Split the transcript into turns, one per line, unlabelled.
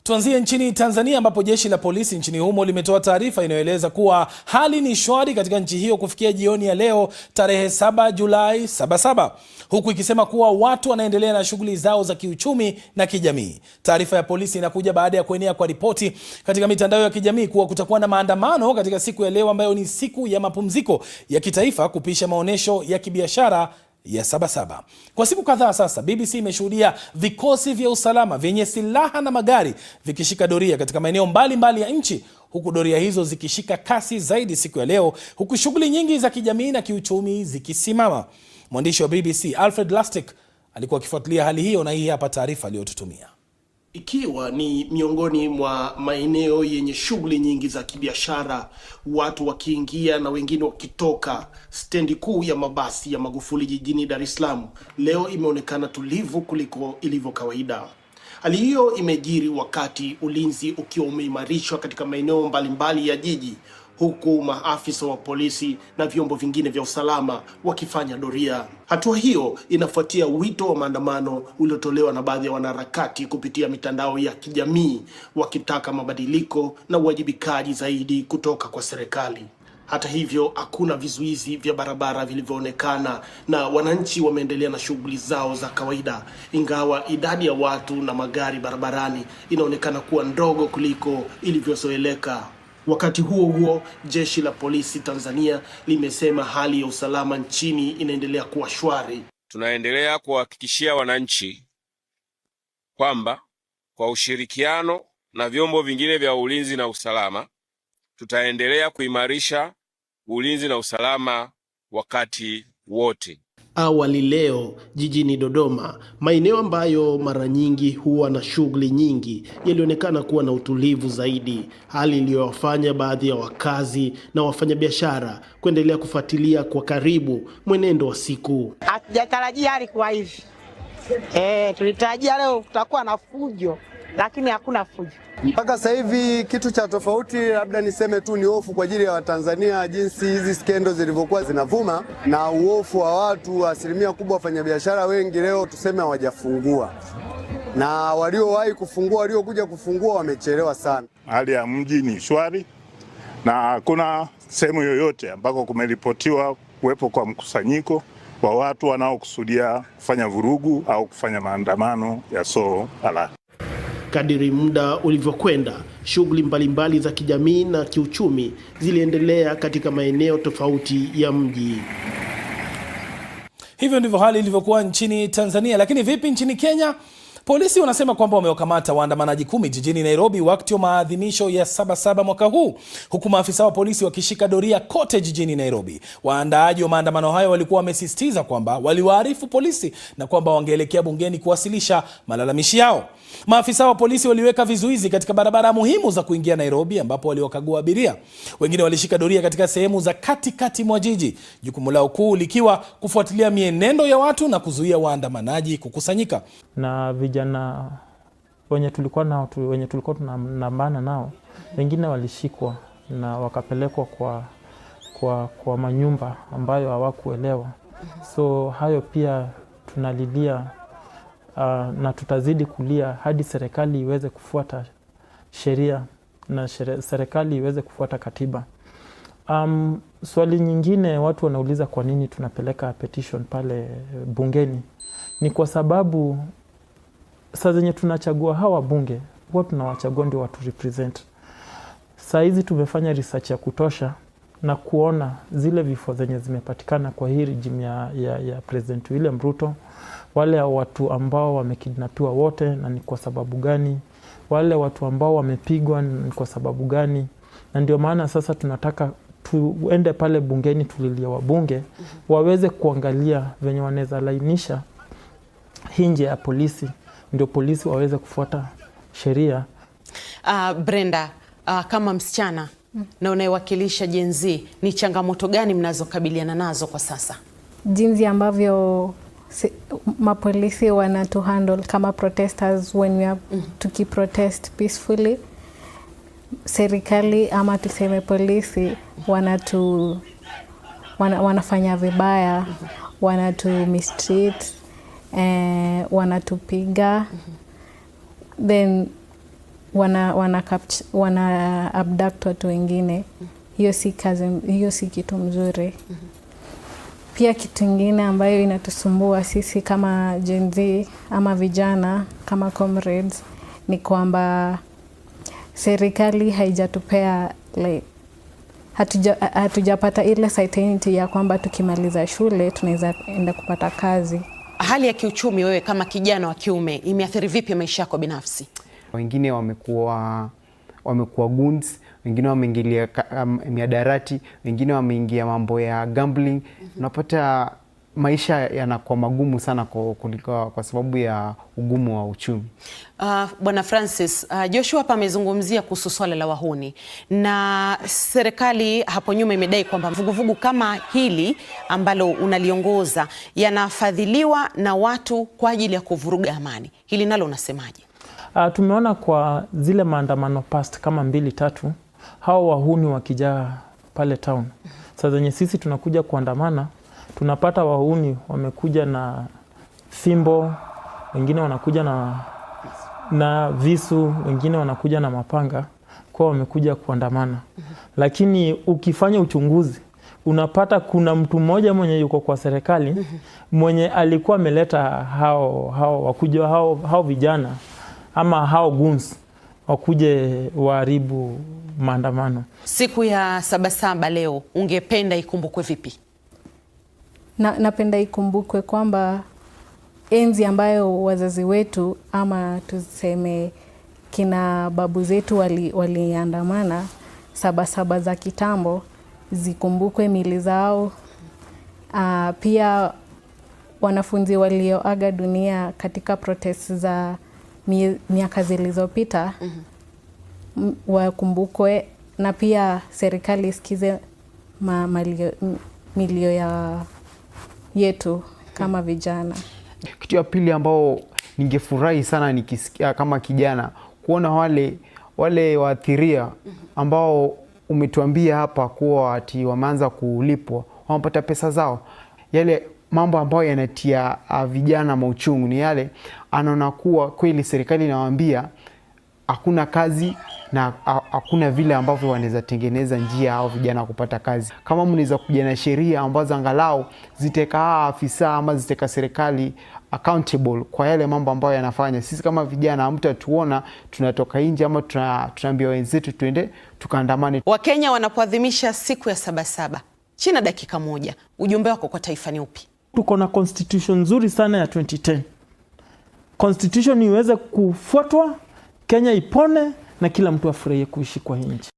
Tuanzie nchini Tanzania ambapo jeshi la polisi nchini humo limetoa taarifa inayoeleza kuwa hali ni shwari katika nchi hiyo kufikia jioni ya leo tarehe 7 Julai 77, huku ikisema kuwa watu wanaendelea na shughuli zao za kiuchumi na kijamii. Taarifa ya polisi inakuja baada ya kuenea kwa ripoti katika mitandao ya kijamii kuwa kutakuwa na maandamano katika siku ya leo ambayo ni siku ya mapumziko ya kitaifa kupisha maonyesho ya kibiashara ya Sabasaba. Kwa siku kadhaa sasa, BBC imeshuhudia vikosi vya usalama vyenye silaha na magari vikishika doria katika maeneo mbalimbali ya nchi, huku doria hizo zikishika kasi zaidi siku ya leo, huku shughuli nyingi za kijamii na kiuchumi zikisimama. Mwandishi wa BBC Alfred Lustig alikuwa akifuatilia hali hiyo na hii hapa taarifa aliyotutumia.
Ikiwa ni miongoni mwa maeneo yenye shughuli nyingi za kibiashara, watu wakiingia na wengine wakitoka, stendi kuu ya mabasi ya Magufuli jijini Dar es Salaam leo imeonekana tulivu kuliko ilivyo kawaida. Hali hiyo imejiri wakati ulinzi ukiwa umeimarishwa katika maeneo mbalimbali ya jiji, huku maafisa wa polisi na vyombo vingine vya usalama wakifanya doria. Hatua hiyo inafuatia wito wa maandamano uliotolewa na baadhi ya wanaharakati kupitia mitandao ya kijamii wakitaka mabadiliko na uwajibikaji zaidi kutoka kwa serikali. Hata hivyo, hakuna vizuizi vya barabara vilivyoonekana na wananchi wameendelea na shughuli zao za kawaida, ingawa idadi ya watu na magari barabarani inaonekana kuwa ndogo kuliko ilivyozoeleka. Wakati huo huo, jeshi la polisi Tanzania limesema hali ya usalama nchini inaendelea kuwa shwari.
Tunaendelea kuhakikishia wananchi kwamba kwa ushirikiano na vyombo vingine vya ulinzi na usalama tutaendelea kuimarisha ulinzi na usalama wakati wote.
Awali leo jijini Dodoma, maeneo ambayo mara nyingi huwa na shughuli nyingi yalionekana kuwa na utulivu zaidi, hali iliyowafanya baadhi ya wakazi na wafanyabiashara kuendelea kufuatilia kwa karibu mwenendo wa siku.
Hatujatarajia hali kwa hivi. Tulitarajia leo kutakuwa na fujo, lakini hakuna fujo.
Mpaka sasa hivi kitu cha tofauti labda niseme tu ni hofu kwa ajili ya Watanzania, jinsi hizi skendo zilivyokuwa zinavuma na uhofu wa watu. Asilimia kubwa wafanyabiashara wengi leo tuseme hawajafungua, na waliowahi kufungua, waliokuja kufungua wamechelewa sana.
Hali ya mji ni shwari na hakuna sehemu yoyote ambako kumeripotiwa kuwepo kwa mkusanyiko wa watu wanaokusudia kufanya vurugu au kufanya maandamano yasiyo halali.
Kadiri muda ulivyokwenda, shughuli mbalimbali za kijamii na kiuchumi ziliendelea katika maeneo tofauti ya mji.
Hivyo ndivyo hali ilivyokuwa nchini Tanzania. Lakini vipi nchini Kenya? Polisi wanasema kwamba wamewakamata waandamanaji 10 jijini Nairobi wakati wa maadhimisho ya Sabasaba mwaka huu, huku maafisa wa polisi wakishika doria kote jijini Nairobi. Waandaaji wa maandamano hayo walikuwa wamesisitiza kwamba waliwaarifu polisi na kwamba wangeelekea bungeni kuwasilisha malalamishi yao. Maafisa wa polisi waliweka vizuizi katika barabara muhimu za kuingia Nairobi, ambapo waliwakagua abiria. Wengine walishika doria katika sehemu za katikati mwa jiji, jukumu lao kuu likiwa kufuatilia mienendo ya watu na kuzuia waandamanaji kukusanyika.
Na vijana wenye tulikuwa tunapambana nao, wengine walishikwa na wakapelekwa kwa manyumba ambayo hawakuelewa. So hayo pia tunalilia na tutazidi kulia hadi serikali iweze kufuata sheria na serikali iweze kufuata katiba. Swali nyingine watu wanauliza kwa nini tunapeleka petition pale bungeni. Ni kwa sababu saa zenye tunachagua hawa bunge, huwa tunawachagua ndio watu represent. Saa hizi tumefanya research ya kutosha na kuona zile vifo zenye zimepatikana kwa hii regime ya President William Ruto, wale watu ambao wamekidnapiwa wote na ni kwa sababu gani, wale watu ambao wamepigwa ni kwa sababu gani. Na ndio maana sasa tunataka tuende pale bungeni tulilia wabunge waweze kuangalia venye wanaweza lainisha hinje ya polisi, ndio polisi waweze kufuata sheria.
Brenda, kama msichana na unayewakilisha Gen Z, ni changamoto gani mnazokabiliana nazo kwa sasa?
Jinsi ambavyo mapolisi wanatu handle kama protesters when we are tukiprotest peacefully, serikali ama tuseme polisi wanafanya vibaya, wanatu mistreat, wanatupiga. Then wana abduct watu wengine. Hiyo si kitu mzuri. Pia kitu kingine ambayo inatusumbua sisi kama Gen Z ama vijana kama comrades ni kwamba serikali haijatupea hatujapata ile certainty ya kwamba tukimaliza shule tunaweza enda kupata kazi.
Hali ya kiuchumi wewe kama kijana wa kiume imeathiri vipi maisha yako binafsi?
Wengine wamekuwa goons, wengine wameingilia miadarati, wengine wameingia mambo ya gambling. Unapata maisha yanakuwa magumu sana kwa sababu ya ugumu wa uchumi.
Bwana Francis, Joshua hapa amezungumzia kuhusu swala la wahuni, na serikali hapo nyuma imedai kwamba vuguvugu kama hili ambalo unaliongoza yanafadhiliwa na watu kwa ajili ya kuvuruga amani. Hili nalo unasemaje?
Tumeona kwa zile maandamano past kama 2-3 hao wahuni wakijaa pale town. Sasa zenye sisi tunakuja kuandamana, tunapata wahuni wamekuja na fimbo, wengine wanakuja na visu, wengine wanakuja na mapanga, kwa wamekuja kuandamana. Lakini ukifanya uchunguzi unapata kuna mtu mmoja mwenye yuko kwa serikali mwenye alikuwa ameleta hao vijana ama hao goons wakuje waharibu maandamano.
Siku ya Sabasaba leo ungependa ikumbukwe vipi?
Napenda ikumbukwe kwamba enzi ambayo wazazi wetu ama tuseme kina babu zetu waliandamana, Sabasaba za kitambo zikumbukwe mili zao. Pia wanafunzi walioaga dunia katika protest za miaka zilizopita wakumbukwe, na pia serikali isikize milio yetu kama vijana.
Kitu ya pili ambao ningefurahi sana nikisikia kama kijana kuona wale waathiria ambao umetuambia hapa kuwa ati wameanza kulipwa, wamepata pesa zao. Yale mambo ambayo yanatia vijana mauchungu ni yale anaona kuwa kweli serikali inawaambia hakuna kazi na hakuna vile ambavyo wanaweza tengeneza njia hao vijana kupata kazi. Kama mnaweza kuja na sheria ambazo angalau ziteka afisa ama ziteka serikali accountable kwa yale mambo ambayo yanafanya, sisi kama vijana mtatuona tunatoka nje ama tunaambia wenzetu tuende tukaandamane.
Wakenya wanapoadhimisha siku ya Sabasaba, china dakika moja, ujumbe wako kwa taifa ni upi?
Tuko na constitution nzuri sana ya 2010. Constitution iweze kufuatwa, Kenya ipone na kila mtu afurahie kuishi kwa nchi.